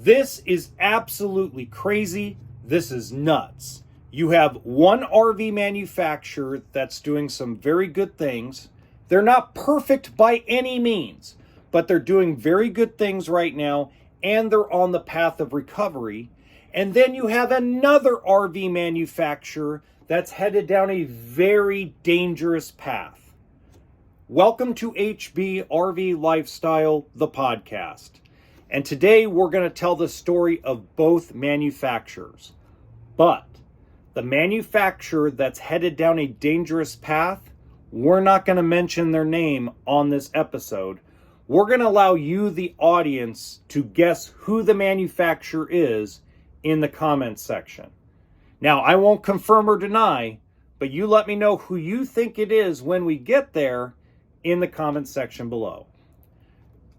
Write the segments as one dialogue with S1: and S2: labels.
S1: This is absolutely crazy. This is nuts. You have one RV manufacturer that's doing some very good things. They're not perfect by any means, but they're doing very good things right now, and they're on the path of recovery. And then you have another RV manufacturer that's headed down a very dangerous path. Welcome to HB RV Lifestyle, the podcast. And today we're going to tell the story of both manufacturers. But the manufacturer that's headed down a dangerous path, we're not going to mention their name on this episode. We're going to allow you, the audience, to guess who the manufacturer is in the comments section. Now, I won't confirm or deny, but you let me know who you think it is when we get there in the comments section below.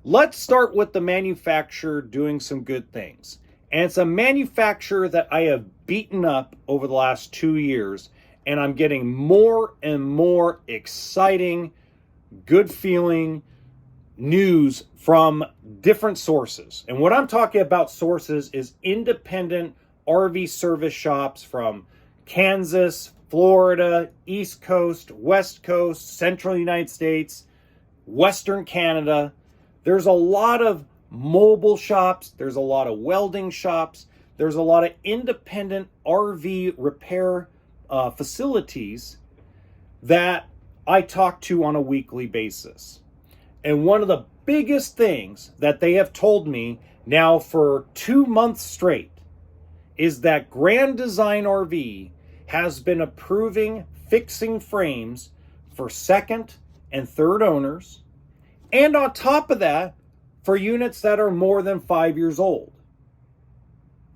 S1: Let's start with the manufacturer doing some good things. And it's a manufacturer that I have beaten up over the last 2 years, and I'm getting more and more exciting, good feeling news from different sources. And what I'm talking about sources is independent RV service shops from Kansas, Florida, East Coast, West Coast, Central United States, Western Canada. There's a lot of mobile shops. There's a lot of welding shops. There's a lot of independent RV repair facilities that I talk to on a weekly basis. And one of the biggest things that they have told me now for 2 months straight is that Grand Design RV has been approving fixing frames for second and third owners, and on top of that, for units that are more than 5 years old.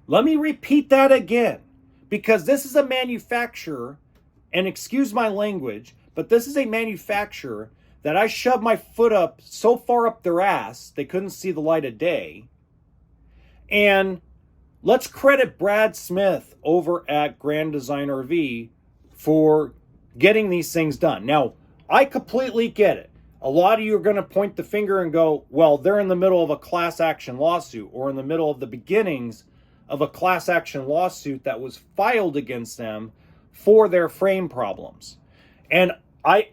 S1: Let me repeat that again, because this is a manufacturer, and excuse my language, but this is a manufacturer that I shoved my foot up so far up their ass they couldn't see the light of day. And let's credit Brad Smith over at Grand Design RV for getting these things done. Now, I completely get it. A lot of you are going to point the finger and go, well, they're in the middle of a class action lawsuit, or in the middle of the beginnings of a class action lawsuit that was filed against them for their frame problems. And I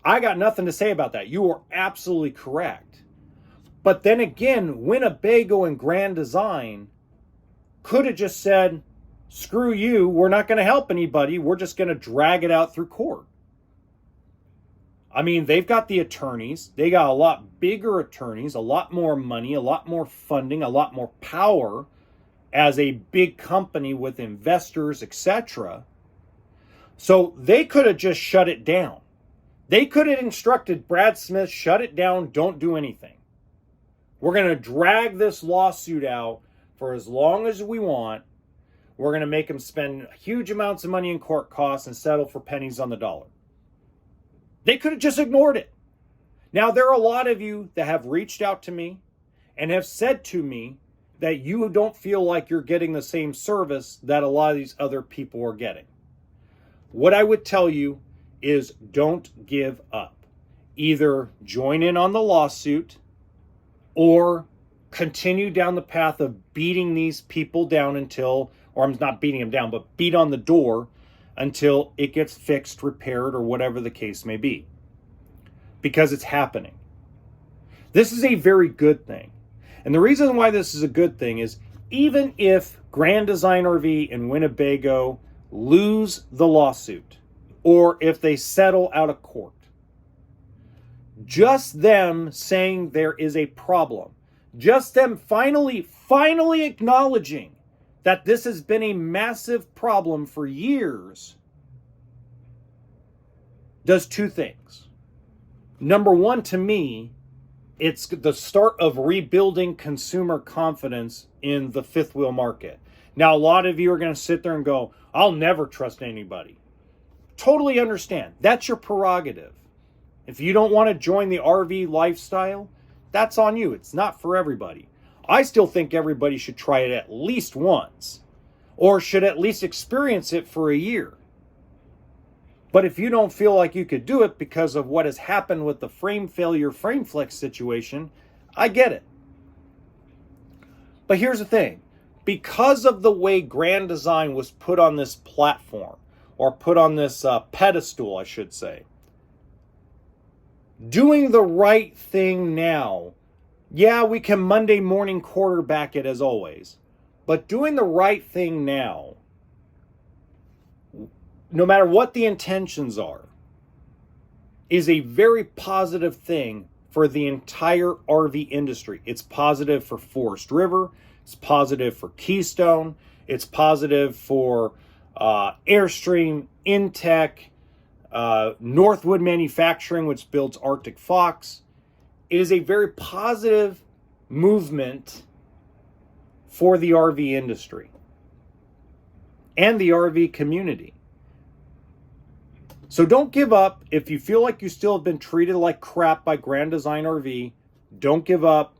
S1: got nothing to say about that. You are absolutely correct. But then again, Winnebago and Grand Design could have just said, screw you, we're not going to help anybody. We're just going to drag it out through court. I mean, they've got the attorneys. They got a lot bigger attorneys, a lot more money, a lot more funding, a lot more power as a big company with investors, etc. So they could have just shut it down. They could have instructed Brad Smith, shut it down, don't do anything. We're going to drag this lawsuit out for as long as we want. We're going to make them spend huge amounts of money in court costs and settle for pennies on the dollar. They could have just ignored it. Now, there are a lot of you that have reached out to me and have said to me that you don't feel like you're getting the same service that a lot of these other people are getting. What I would tell you is don't give up. Either join in on the lawsuit or continue down the path of beating these people down until, or I'm not beating them down, but beat on the door until it gets fixed, repaired, or whatever the case may be. Because it's happening. This is a very good thing. And the reason why this is a good thing is even if Grand Design RV and Winnebago lose the lawsuit, or if they settle out of court, just them saying there is a problem, just them finally acknowledging that this has been a massive problem for years, does two things. Number one, to me, it's the start of rebuilding consumer confidence in the fifth wheel market. Now, a lot of you are going to sit there and go, I'll never trust anybody. Totally understand. That's your prerogative. If you don't want to join the RV lifestyle, that's on you. It's not for everybody. I still think everybody should try it at least once, or should at least experience it for a year. But if you don't feel like you could do it because of what has happened with the frame failure, frame flex situation, I get it. But here's the thing. Because of the way Grand Design was put on this platform, or put on this pedestal, I should say, doing the right thing now, yeah, we can Monday morning quarterback it as always, but doing the right thing now, no matter what the intentions are, is a very positive thing for the entire RV industry. It's positive for Forest River. It's positive for Keystone. It's positive for Airstream, Intech, Northwood Manufacturing, which builds Arctic Fox. It is a very positive movement for the RV industry and the RV community. So don't give up. If you feel like you still have been treated like crap by Grand Design RV, don't give up.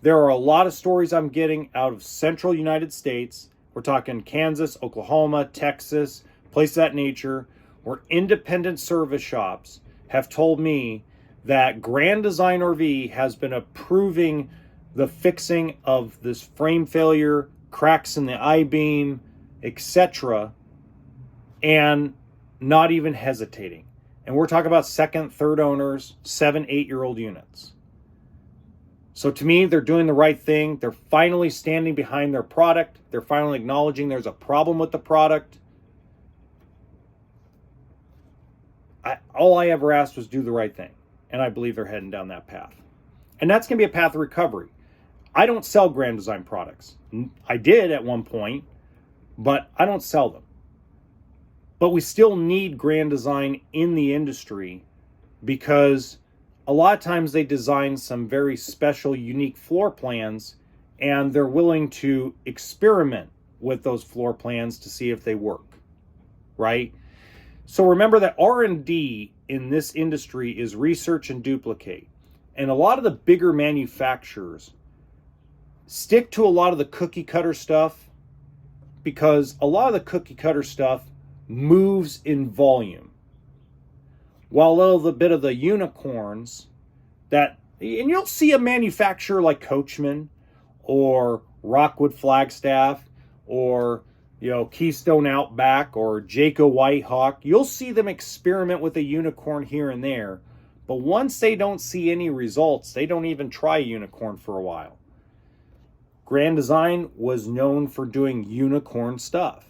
S1: There are a lot of stories I'm getting out of central United States. We're talking Kansas, Oklahoma, Texas, places of that nature, where independent service shops have told me that Grand Design RV has been approving the fixing of this frame failure, cracks in the I-beam, etc., and not even hesitating. And we're talking about second, third owners, 7, 8-year-old units. So to me, they're doing the right thing. They're finally standing behind their product. They're finally acknowledging there's a problem with the product. All I ever asked was do the right thing. And I believe they're heading down that path. And that's going to be a path of recovery. I don't sell Grand Design products. I did at one point, but I don't sell them. But we still need Grand Design in the industry because a lot of times they design some very special, unique floor plans, and they're willing to experiment with those floor plans to see if they work, right? So remember that R&D in this industry is research and duplicate. And a lot of the bigger manufacturers stick to a lot of the cookie cutter stuff because a lot of the cookie cutter stuff moves in volume. While a little bit of the unicorns that, and you'll see a manufacturer like Coachman or Rockwood Flagstaff or, Keystone Outback or Jayco Whitehawk, you'll see them experiment with a unicorn here and there. But once they don't see any results, they don't even try a unicorn for a while. Grand Design was known for doing unicorn stuff.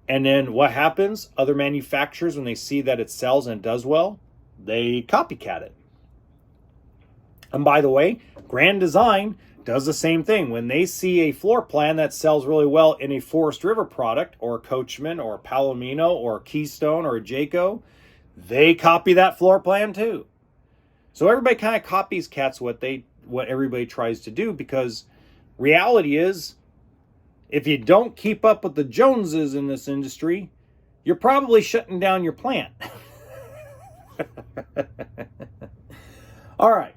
S1: And then what happens? Other manufacturers, when they see that it sells and it does well, they copycat it. And by the way, Grand Design does the same thing. When they see a floor plan that sells really well in a Forest River product or a Coachman or a Palomino or a Keystone or a Jayco, they copy that floor plan too. So everybody kind of copies what everybody tries to do, because reality is, if you don't keep up with the Joneses in this industry, you're probably shutting down your plant. All right,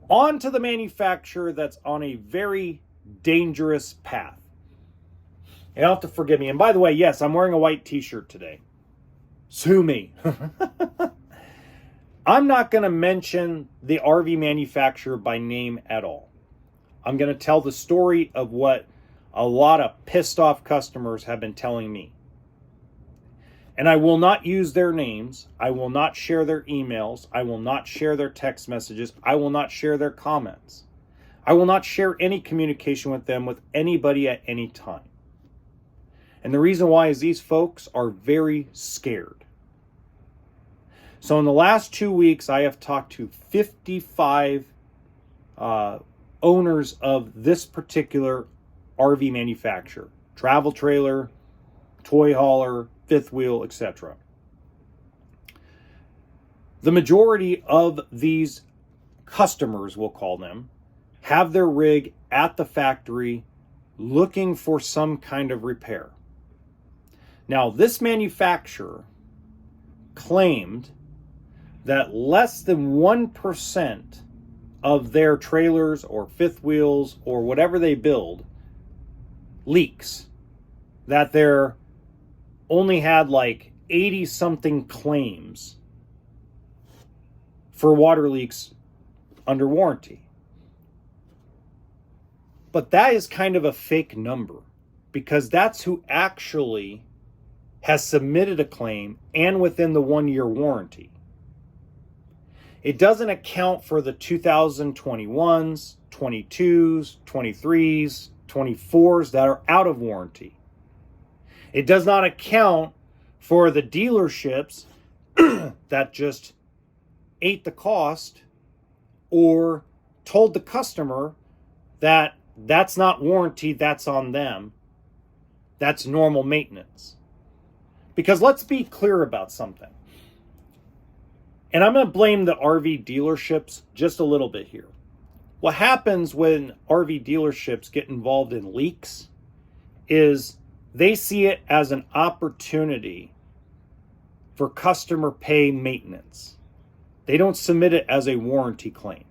S1: on to the manufacturer that's on a very dangerous path. You'll have to forgive me. And by the way, yes, I'm wearing a white t-shirt today. Sue me. I'm not going to mention the RV manufacturer by name at all. I'm going to tell the story of what a lot of pissed off customers have been telling me. And I will not use their names. I will not share their emails. I will not share their text messages. I will not share their comments. I will not share any communication with them with anybody at any time. And the reason why is these folks are very scared. So in the last 2 weeks, I have talked to 55 owners of this particular RV manufacturer, travel trailer, toy hauler, fifth wheel, etc. The majority of these customers, we'll call them, have their rig at the factory looking for some kind of repair. Now, this manufacturer claimed that less than 1% of their trailers or fifth wheels or whatever they build leaks. That they're only had like 80 something claims for water leaks under warranty. But that is kind of a fake number, because that's who actually has submitted a claim and within the 1-year warranty. It doesn't account for the 2021s, 22s, 23s, 24s that are out of warranty. It does not account for the dealerships that just ate the cost or told the customer that that's not warranty, that's on them. That's normal maintenance. Because let's be clear about something. And I'm going to blame the RV dealerships just a little bit here. What happens when RV dealerships get involved in leaks is they see it as an opportunity for customer pay maintenance. They don't submit it as a warranty claim.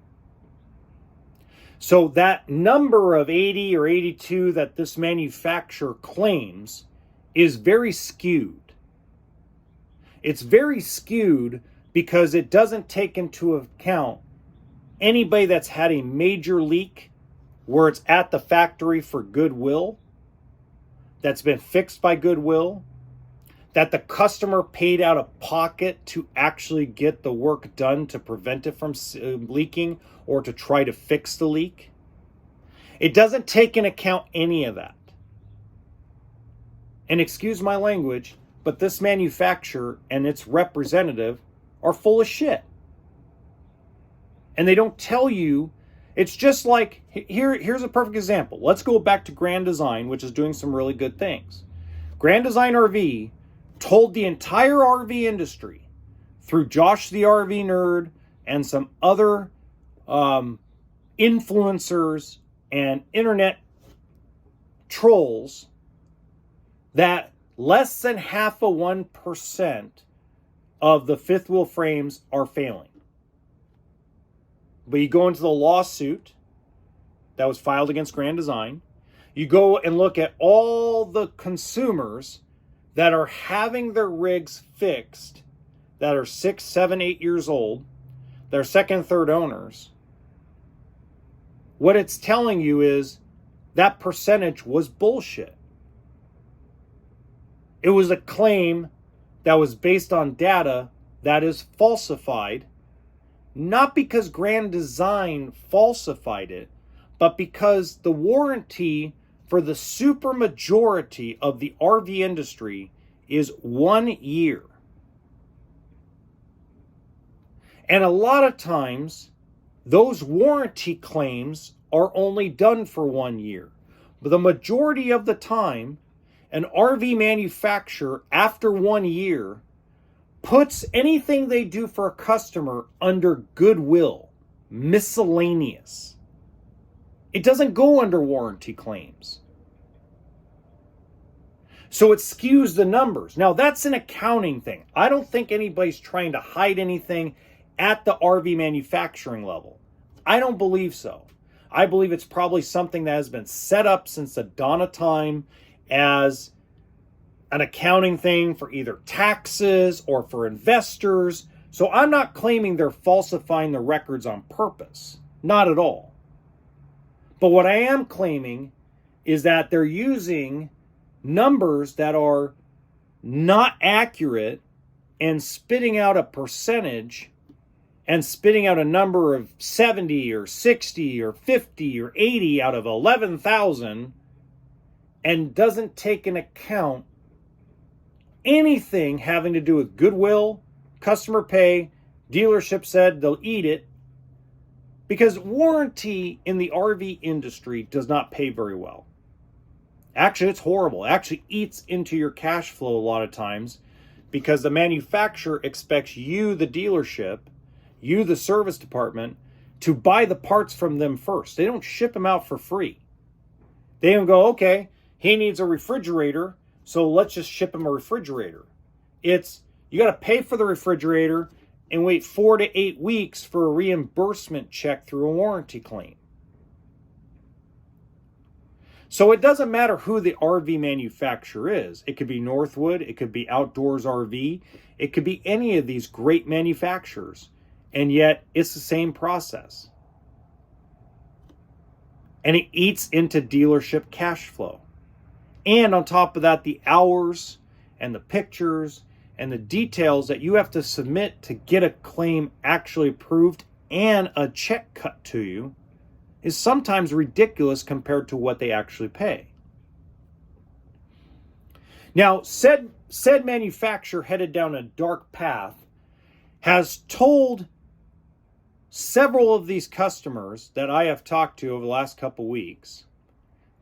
S1: So that number of 80 or 82 that this manufacturer claims is very skewed. It's very skewed because it doesn't take into account anybody that's had a major leak where it's at the factory for goodwill, that's been fixed by goodwill, that the customer paid out of pocket to actually get the work done to prevent it from leaking or to try to fix the leak. It doesn't take into account any of that. And excuse my language, but this manufacturer and its representative are full of shit. And they don't tell you. It's just like, here's a perfect example. Let's go back to Grand Design, which is doing some really good things. Grand Design RV told the entire RV industry through Josh the RV Nerd and some other influencers and internet trolls that less than 0.5% of the fifth wheel frames are failing. But you go into the lawsuit that was filed against Grand Design. You go and look at all the consumers that are having their rigs fixed that are 6, 7, 8 years old. They're second, third owners. What it's telling you is that percentage was bullshit. It was a claim that was based on data that is falsified, not because Grand Design falsified it, but because the warranty for the supermajority of the RV industry is 1 year. And a lot of times, those warranty claims are only done for 1 year. But the majority of the time, an RV manufacturer, after 1 year, puts anything they do for a customer under goodwill, miscellaneous. It doesn't go under warranty claims. So it skews the numbers. Now, that's an accounting thing. I don't think anybody's trying to hide anything at the RV manufacturing level. I don't believe so. I believe it's probably something that has been set up since the dawn of time as an accounting thing for either taxes or for investors. So I'm not claiming they're falsifying the records on purpose. Not at all. But what I am claiming is that they're using numbers that are not accurate and spitting out a percentage and spitting out a number of 70 or 60 or 50 or 80 out of 11,000 and doesn't take into account anything having to do with goodwill, customer pay. Dealership said they'll eat it. Because warranty in the RV industry does not pay very well. Actually, it's horrible. It actually eats into your cash flow a lot of times because the manufacturer expects you, the dealership, you, the service department, to buy the parts from them first. They don't ship them out for free. They don't go, okay, he needs a refrigerator, so let's just ship him a refrigerator. It's, you got to pay for the refrigerator and wait 4 to 8 weeks for a reimbursement check through a warranty claim. So it doesn't matter who the RV manufacturer is. It could be Northwood, it could be Outdoors RV, it could be any of these great manufacturers. And yet it's the same process. and it eats into dealership cash flow. And on top of that, the hours and the pictures and the details that you have to submit to get a claim actually approved and a check cut to you is sometimes ridiculous compared to what they actually pay. Now, said manufacturer headed down a dark path has told several of these customers that I have talked to over the last couple weeks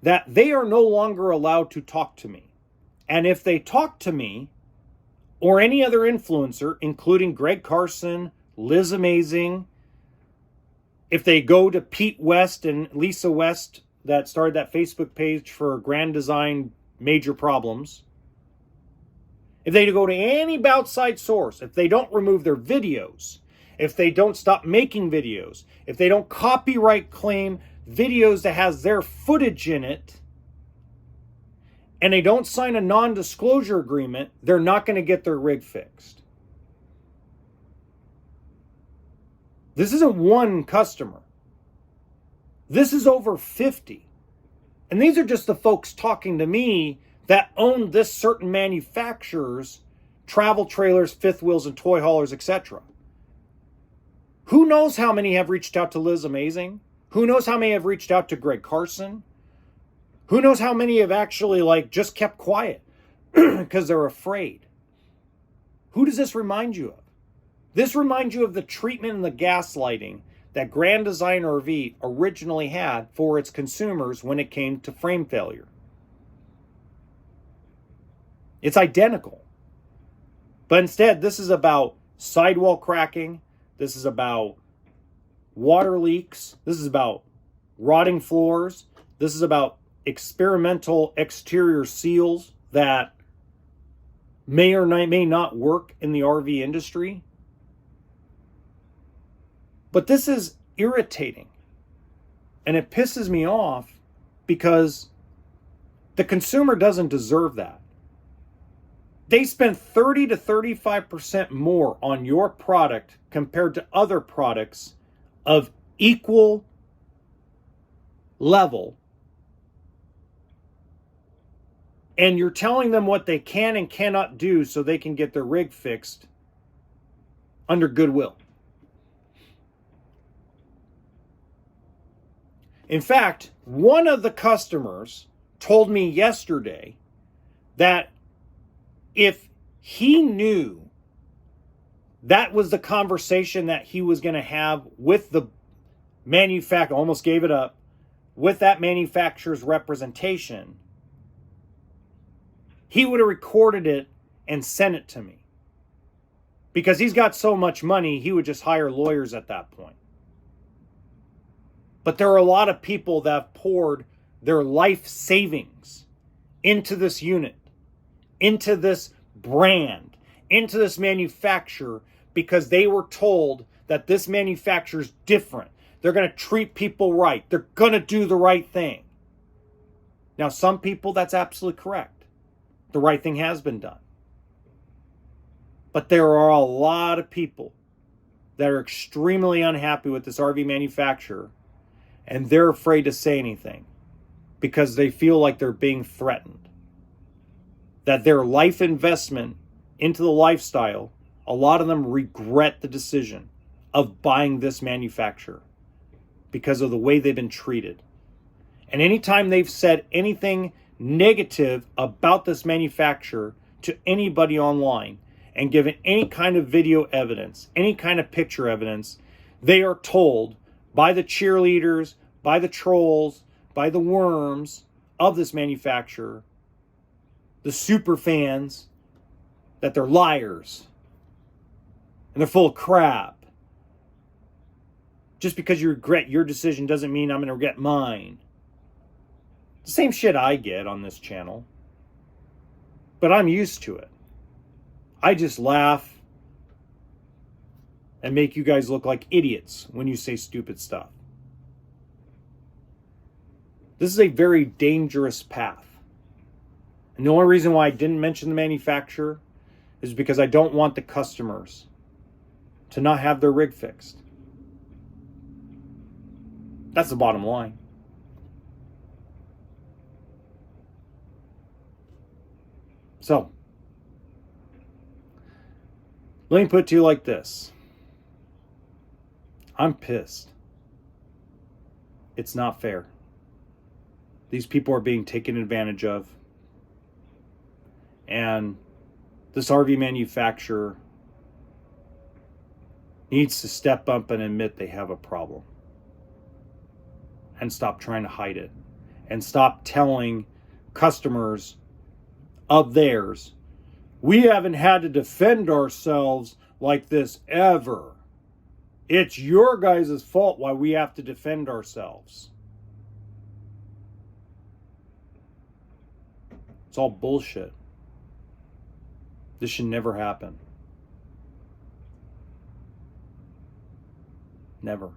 S1: that they are no longer allowed to talk to me. And if they talk to me or any other influencer, including Greg Carson, Liz Amazing, if they go to Pete West and Lisa West that started that Facebook page for Grand Design Major Problems, if they go to any outside source, if they don't remove their videos, if they don't stop making videos, if they don't copyright claim videos that has their footage in it, and they don't sign a non-disclosure agreement, they're not going to get their rig fixed. This isn't one customer. This is over 50. And these are just the folks talking to me that own this certain manufacturer's travel trailers, fifth wheels, and toy haulers, etc. Who knows how many have reached out to Liz Amazing? Who knows how many have reached out to Greg Carson? Who knows how many have actually just kept quiet because they're afraid? Who does this remind you of? This reminds you of the treatment and the gaslighting that Grand Design RV originally had for its consumers when it came to frame failure. It's identical. But instead, this is about sidewall cracking. This is about water leaks. This is about rotting floors. This is about experimental exterior seals that may or may not work in the RV industry. But this is irritating. And it pisses me off because the consumer doesn't deserve that. They spend 30 to 35% more on your product compared to other products of equal level. And you're telling them what they can and cannot do so they can get their rig fixed under goodwill. In fact, one of the customers told me yesterday that if he knew that was the conversation that he was going to have with the manufacturer, almost gave it up, with that manufacturer's representation, he would have recorded it and sent it to me. Because he's got so much money, he would just hire lawyers at that point. But there are a lot of people that have poured their life savings into this unit, into this brand, into this manufacturer, because they were told that this manufacturer is different. They're going to treat people right. They're going to do the right thing. Now, some people, that's absolutely correct. The right thing has been done. But there are a lot of people that are extremely unhappy with this RV manufacturer, and they're afraid to say anything because they feel like they're being threatened. That their life investment into the lifestyle, a lot of them regret the decision of buying this manufacturer because of the way they've been treated. And anytime they've said anything negative about this manufacturer to anybody online and given any kind of video evidence, any kind of picture evidence, they are told by the cheerleaders, by the trolls, by the worms of this manufacturer, the super fans, that they're liars and they're full of crap. Just because you regret your decision doesn't mean I'm going to regret mine. The same shit I get on this channel, but I'm used to it. I just laugh and make you guys look like idiots when you say stupid stuff. This is a very dangerous path. And the only reason why I didn't mention the manufacturer is because I don't want the customers to not have their rig fixed. That's the bottom line. So, let me put it to you like this. I'm pissed. It's not fair. These people are being taken advantage of. And this RV manufacturer needs to step up and admit they have a problem. And stop trying to hide it. And stop telling customers of theirs, we haven't had to defend ourselves like this ever. It's your guys' fault why we have to defend ourselves. It's all bullshit. This should never happen. Never.